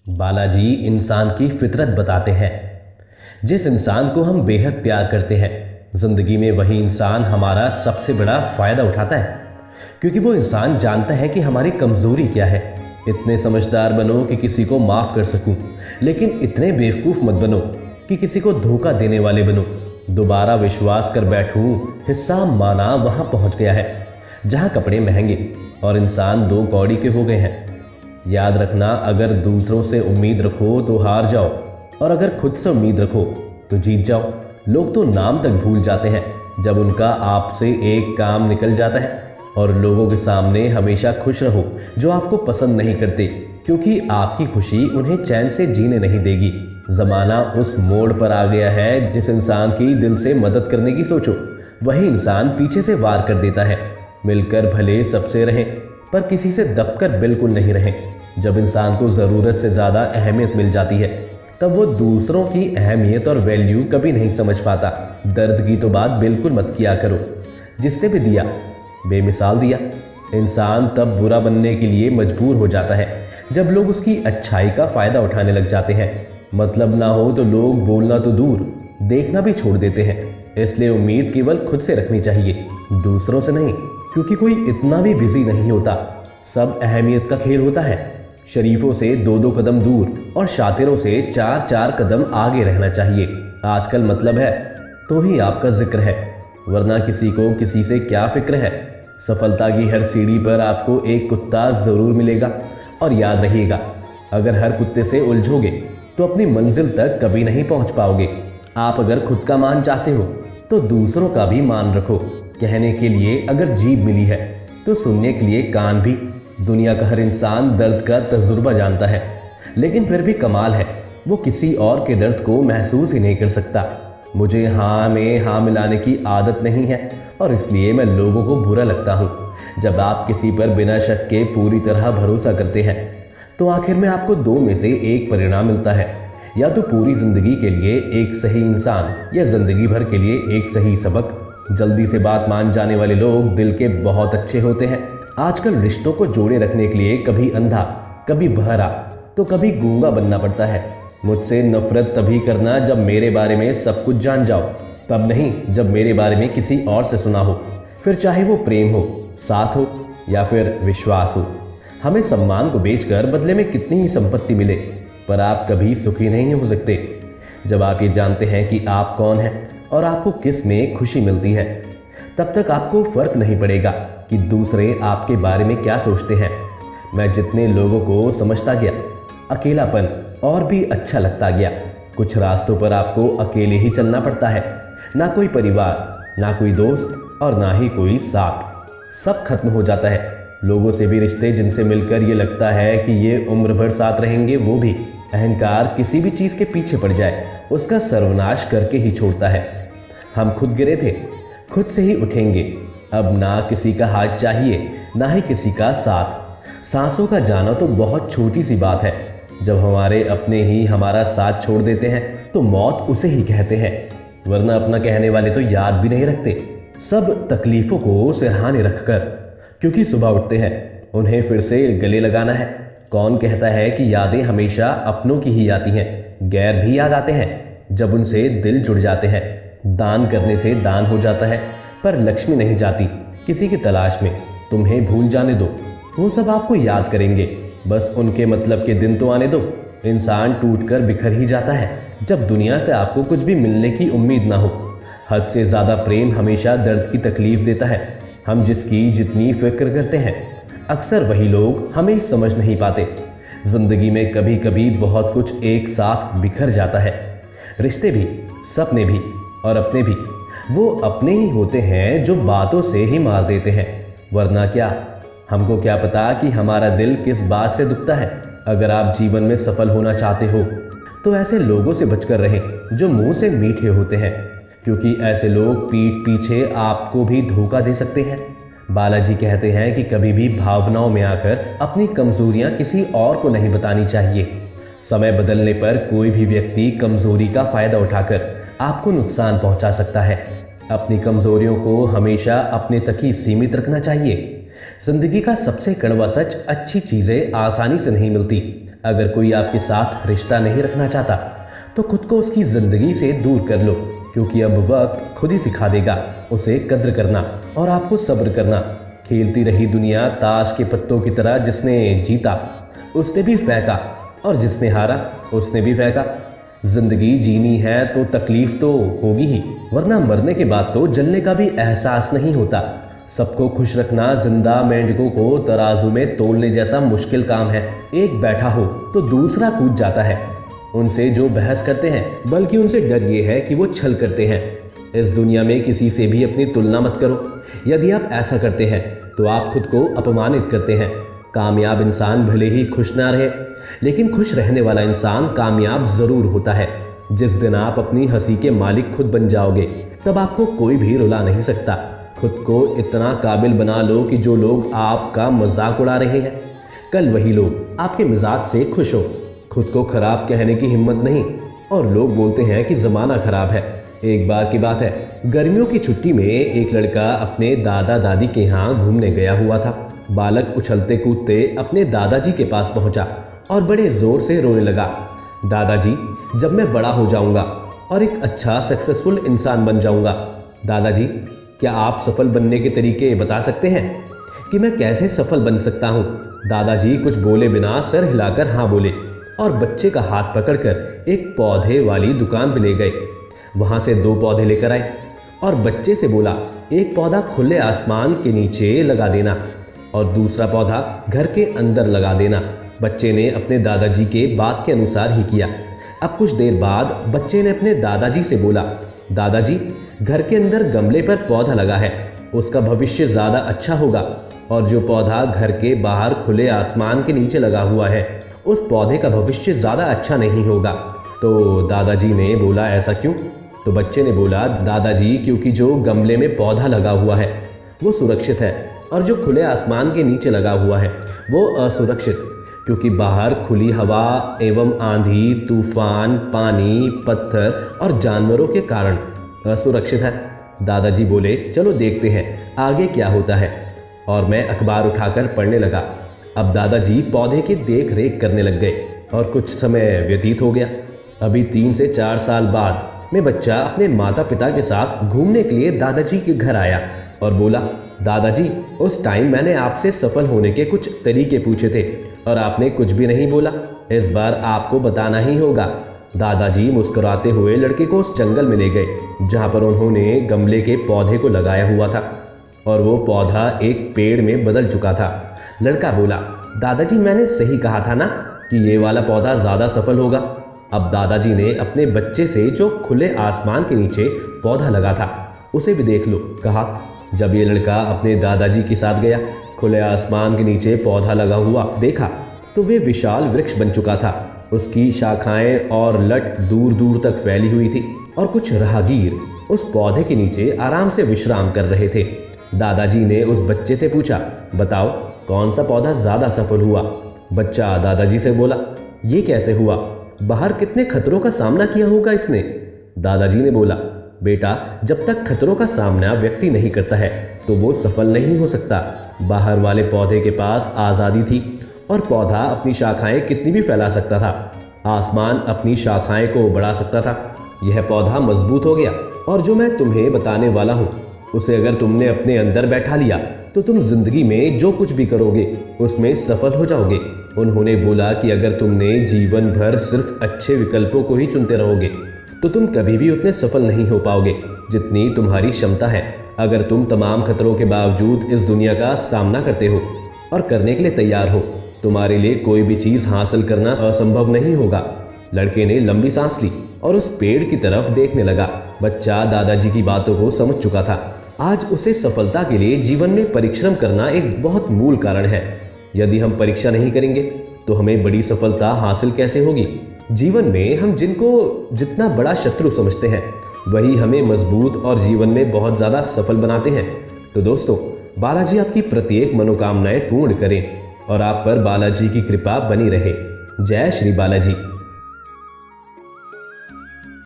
बालाजी इंसान की फितरत बताते हैं। जिस इंसान को हम बेहद प्यार करते हैं, ज़िंदगी में वही इंसान हमारा सबसे बड़ा फ़ायदा उठाता है, क्योंकि वो इंसान जानता है कि हमारी कमज़ोरी क्या है। इतने समझदार बनो कि किसी को माफ़ कर सकूं, लेकिन इतने बेवकूफ़ मत बनो कि किसी को धोखा देने वाले बनो। दोबारा विश्वास कर बैठूं, हिसाब माना वहाँ पहुँच गया है जहाँ कपड़े महंगे और इंसान दो कौड़ी के हो गए हैं। याद रखना, अगर दूसरों से उम्मीद रखो तो हार जाओ, और अगर खुद से उम्मीद रखो तो जीत जाओ। लोग तो नाम तक भूल जाते हैं जब उनका आपसे एक काम निकल जाता है। और लोगों के सामने हमेशा खुश रहो जो आपको पसंद नहीं करते, क्योंकि आपकी खुशी उन्हें चैन से जीने नहीं देगी। ज़माना उस मोड़ पर आ गया है, जिस इंसान की दिल से मदद करने की सोचो वही इंसान पीछे से वार कर देता है। मिलकर भले सबसे रहें, पर किसी से दबकर बिल्कुल नहीं रहें। जब इंसान को ज़रूरत से ज़्यादा अहमियत मिल जाती है, तब वो दूसरों की अहमियत और वैल्यू कभी नहीं समझ पाता। दर्द की तो बात बिल्कुल मत किया करो। जिसने भी दिया, बेमिसाल दिया। इंसान तब बुरा बनने के लिए मजबूर हो जाता है जब लोग उसकी अच्छाई का फ़ायदा उठाने लग जाते हैं। मतलब ना हो तो लोग बोलना तो दूर, देखना भी छोड़ देते हैं। इसलिए उम्मीद केवल खुद से रखनी चाहिए, दूसरों से नहीं, क्योंकि कोई इतना भी बिजी नहीं होता। सब अहमियत का खेल होता है। शरीफों से दो दो कदम दूर और शातिरों से चार चार कदम आगे रहना चाहिए। आजकल मतलब है तो ही आपका जिक्र है, वरना किसी को किसी से क्या फिक्र है। सफलता की हर सीढ़ी पर आपको एक कुत्ता ज़रूर मिलेगा, और याद रहिएगा, अगर हर कुत्ते से उलझोगे तो अपनी मंजिल तक कभी नहीं पहुंच पाओगे। आप अगर खुद का मान चाहते हो तो दूसरों का भी मान रखो। कहने के लिए अगर जीभ मिली है तो सुनने के लिए कान भी। दुनिया का हर इंसान दर्द का तजुर्बा जानता है, लेकिन फिर भी कमाल है, वो किसी और के दर्द को महसूस ही नहीं कर सकता। मुझे हाँ में हाँ मिलाने की आदत नहीं है, और इसलिए मैं लोगों को बुरा लगता हूँ। जब आप किसी पर बिना शक के पूरी तरह भरोसा करते हैं, तो आखिर में आपको दो में से एक परिणाम मिलता है। या तो पूरी ज़िंदगी के लिए एक सही इंसान, या ज़िंदगी भर के लिए एक सही सबक। जल्दी से बात मान जाने वाले लोग दिल के बहुत अच्छे होते हैं। आजकल रिश्तों को जोड़े रखने के लिए कभी अंधा, कभी बहरा, तो कभी गूंगा बनना पड़ता है। मुझसे नफरत तभी करना जब मेरे बारे में सब कुछ जान जाओ, तब नहीं जब मेरे बारे में किसी और से सुना हो। फिर चाहे वो प्रेम हो, साथ हो, या फिर विश्वास हो। हमें सम्मान को बेचकर बदले में कितनी ही संपत्ति मिले, पर आप कभी सुखी नहीं हो सकते जब आप ये जानते हैं कि आप कौन हैं और आपको किस में खुशी मिलती है। तब तक आपको फर्क नहीं पड़ेगा कि दूसरे आपके बारे में क्या सोचते हैं। मैं जितने लोगों को समझता गया, अकेलापन और भी अच्छा लगता गया। कुछ रास्तों पर आपको अकेले ही चलना पड़ता है, ना कोई परिवार, ना कोई दोस्त, और ना ही कोई साथ। सब खत्म हो जाता है। लोगों से भी रिश्ते जिनसे मिलकर ये लगता है कि ये उम्र भर साथ रहेंगे, वो भी। अहंकार किसी भी चीज़ के पीछे पड़ जाए, उसका सर्वनाश करके ही छोड़ता है। हम खुद गिरे थे, खुद से ही उठेंगे। अब ना किसी का हाथ चाहिए, ना ही किसी का साथ। सांसों का जाना तो बहुत छोटी सी बात है। जब हमारे अपने ही हमारा साथ छोड़ देते हैं तो मौत उसे ही कहते हैं, वरना अपना कहने वाले तो याद भी नहीं रखते। सब तकलीफ़ों को सिरहाने रखकर, क्योंकि सुबह उठते हैं उन्हें फिर से गले लगाना है। कौन कहता है कि यादें हमेशा अपनों की ही आती हैं? गैर भी याद आते हैं जब उनसे दिल जुड़ जाते हैं। दान करने से दान हो जाता है, पर लक्ष्मी नहीं जाती किसी की तलाश में। तुम्हें भूल जाने दो, वो सब आपको याद करेंगे। बस उनके मतलब के दिन तो आने दो। इंसान टूटकर बिखर ही जाता है जब दुनिया से आपको कुछ भी मिलने की उम्मीद ना हो। हद से ज़्यादा प्रेम हमेशा दर्द की तकलीफ देता है। हम जिसकी जितनी फिक्र करते हैं, अक्सर वही लोग हमें समझ नहीं पाते। ज़िंदगी में कभी कभी बहुत कुछ एक साथ बिखर जाता है। रिश्ते भी, सपने भी, और अपने भी। वो अपने ही होते हैं जो बातों से ही मार देते हैं, वरना क्या। हमको क्या पता कि हमारा दिल किस बात से दुखता है। अगर आप जीवन में सफल होना चाहते हो तो ऐसे लोगों से बचकर रहें जो मुंह से मीठे होते हैं, क्योंकि ऐसे लोग पीठ पीछे आपको भी धोखा दे सकते हैं। बालाजी कहते हैं कि कभी भी भावनाओं में आकर अपनी कमजोरियां किसी और को नहीं बतानी चाहिए। समय बदलने पर कोई भी व्यक्ति कमजोरी का फायदा उठाकर आपको नुकसान पहुंचा सकता है। अपनी कमजोरियों को हमेशा अपने तक ही सीमित रखना चाहिए। जिंदगी का सबसे कड़वा सच, अच्छी चीजें आसानी से नहीं मिलती, अगर कोई आपके साथ रिश्ता नहीं रखना चाहता तो खुद को उसकी ज़िंदगी से दूर कर लो, क्योंकि अब वक्त खुद ही सिखा देगा उसे कद्र करना और आपको सब्र करना। खेलती रही दुनिया ताश के पत्तों की तरह, जिसने जीता उसने भी फेंका और जिसने हारा उसने भी फेंका। जिंदगी जीनी है तो तकलीफ तो होगी ही, वरना मरने के बाद तो जलने का भी एहसास नहीं होता। सबको खुश रखना जिंदा मेंढकों को तराजू में तोलने जैसा मुश्किल काम है। एक बैठा हो तो दूसरा कूद जाता है। उनसे जो बहस करते हैं, बल्कि उनसे डर ये है कि वो छल करते हैं। इस दुनिया में किसी से भी अपनी तुलना मत करो। यदि आप ऐसा करते हैं तो आप खुद को अपमानित करते हैं। कामयाब इंसान भले ही खुश ना रहे, लेकिन खुश रहने वाला इंसान कामयाब जरूर होता है। जिस दिन आप अपनी हंसी के मालिक खुद बन जाओगे, तब आपको कोई भी रुला नहीं सकता। खुद को इतना काबिल बना लो कि जो लोग आपका मजाक उड़ा रहे हैं, कल वही लोग आपके मिजाज से खुश हो। खुद को खराब कहने की हिम्मत नहीं। और लोग बोलते हैं कि ज़माना खराब है। एक बार की बात है, गर्मियों की छुट्टी में एक लड़का अपने दादा दादी के यहाँ घूमने गया हुआ था। बालक उछलते कूदते अपने दादाजी के पास पहुंचा और बड़े जोर से रोने लगा। दादाजी, जब मैं बड़ा हो जाऊंगा और एक अच्छा सक्सेसफुल इंसान बन जाऊंगा। दादाजी, क्या आप सफल बनने के तरीके बता सकते हैं कि मैं कैसे सफल बन सकता हूँ? दादाजी कुछ बोले बिना सिर हिलाकर हाँ बोले और बच्चे का हाथ पकड़कर एक पौधे वाली दुकान पे ले गए। वहाँ से 2 पौधे लेकर आए और बच्चे से बोला, एक पौधा खुले आसमान के नीचे लगा देना और दूसरा पौधा घर के अंदर लगा देना। बच्चे ने अपने दादाजी के बात के अनुसार ही किया। अब कुछ देर बाद बच्चे ने अपने दादाजी से बोला, दादाजी, घर के अंदर गमले पर पौधा लगा है, उसका भविष्य ज़्यादा अच्छा होगा, और जो पौधा घर के बाहर खुले आसमान के नीचे लगा हुआ है, उस पौधे का भविष्य ज़्यादा अच्छा नहीं होगा। तो दादाजी ने बोला, ऐसा क्यों? तो बच्चे ने बोला, दादाजी, क्योंकि जो गमले में पौधा लगा हुआ है वो सुरक्षित है, और जो खुले आसमान के नीचे लगा हुआ है वो असुरक्षित, क्योंकि बाहर खुली हवा एवं आंधी, तूफान, पानी, पत्थर और जानवरों के कारण असुरक्षित है। दादाजी बोले, चलो देखते हैं आगे क्या होता है। और मैं अखबार उठाकर पढ़ने लगा। अब दादाजी पौधे की देख रेख करने लग गए और कुछ समय व्यतीत हो गया। अभी 3 से 4 साल बाद मैं बच्चा अपने माता पिता के साथ घूमने के लिए दादाजी के घर आया और बोला, दादाजी, उस टाइम मैंने आपसे सफल होने के कुछ तरीके पूछे थे और आपने कुछ भी नहीं बोला। इस बार आपको बताना ही होगा। दादाजी मुस्कुराते हुए लड़के को उस जंगल में ले गए जहाँ पर उन्होंने गमले के पौधे को लगाया हुआ था, और वो पौधा एक पेड़ में बदल चुका था। लड़का बोला, दादाजी, मैंने सही कहा था ना कि ये वाला पौधा ज़्यादा सफल होगा। अब दादाजी ने अपने बच्चे से जो खुले आसमान के नीचे पौधा लगा था उसे भी देख लो कहा। जब ये लड़का अपने दादाजी के साथ गया, खुले आसमान के नीचे पौधा लगा हुआ देखा तो वे विशाल वृक्ष बन चुका था। उसकी शाखाएं और लट दूर दूर तक फैली हुई थी और कुछ राहगीर उस पौधे के नीचे आराम से विश्राम कर रहे थे। दादाजी ने उस बच्चे से पूछा, बताओ कौन सा पौधा ज़्यादा सफल हुआ? बच्चा दादाजी से बोला, ये कैसे हुआ? बाहर कितने खतरों का सामना किया होगा इसने। दादाजी ने बोला, बेटा, जब तक खतरों का सामना व्यक्ति नहीं करता है तो वो सफल नहीं हो सकता। बाहर वाले पौधे के पास आज़ादी थी और पौधा अपनी शाखाएं कितनी भी फैला सकता था। आसमान अपनी शाखाएं को बढ़ा सकता था। यह पौधा मजबूत हो गया, और जो मैं तुम्हें बताने वाला हूँ उसे अगर तुमने अपने अंदर बैठा लिया तो तुम जिंदगी में जो कुछ भी करोगे उसमें सफल हो जाओगे। उन्होंने बोला कि अगर तुमने जीवन भर सिर्फ अच्छे विकल्पों को ही चुनते रहोगे तो तुम कभी भी उतने सफल नहीं हो पाओगे जितनी तुम्हारी क्षमता है। अगर तुम तमाम खतरों के बावजूद इस दुनिया का सामना करते हो और करने के लिए तैयार हो, तुम्हारे लिए कोई भी चीज़ हासिल करना असंभव नहीं होगा। लड़के ने लंबी सांस ली और उस पेड़ की तरफ देखने लगा। बच्चा दादाजी की बातों को समझ चुका था। आज उसे सफलता के लिए जीवन में परिश्रम करना एक बहुत मूल कारण है। यदि हम परीक्षा नहीं करेंगे तो हमें बड़ी सफलता हासिल कैसे होगी? जीवन में हम जिनको जितना बड़ा शत्रु समझते हैं वही हमें मजबूत और जीवन में बहुत ज़्यादा सफल बनाते हैं। तो दोस्तों, बालाजी आपकी प्रत्येक मनोकामनाएं पूर्ण करें और आप पर बालाजी की कृपा बनी रहे। जय श्री बालाजी।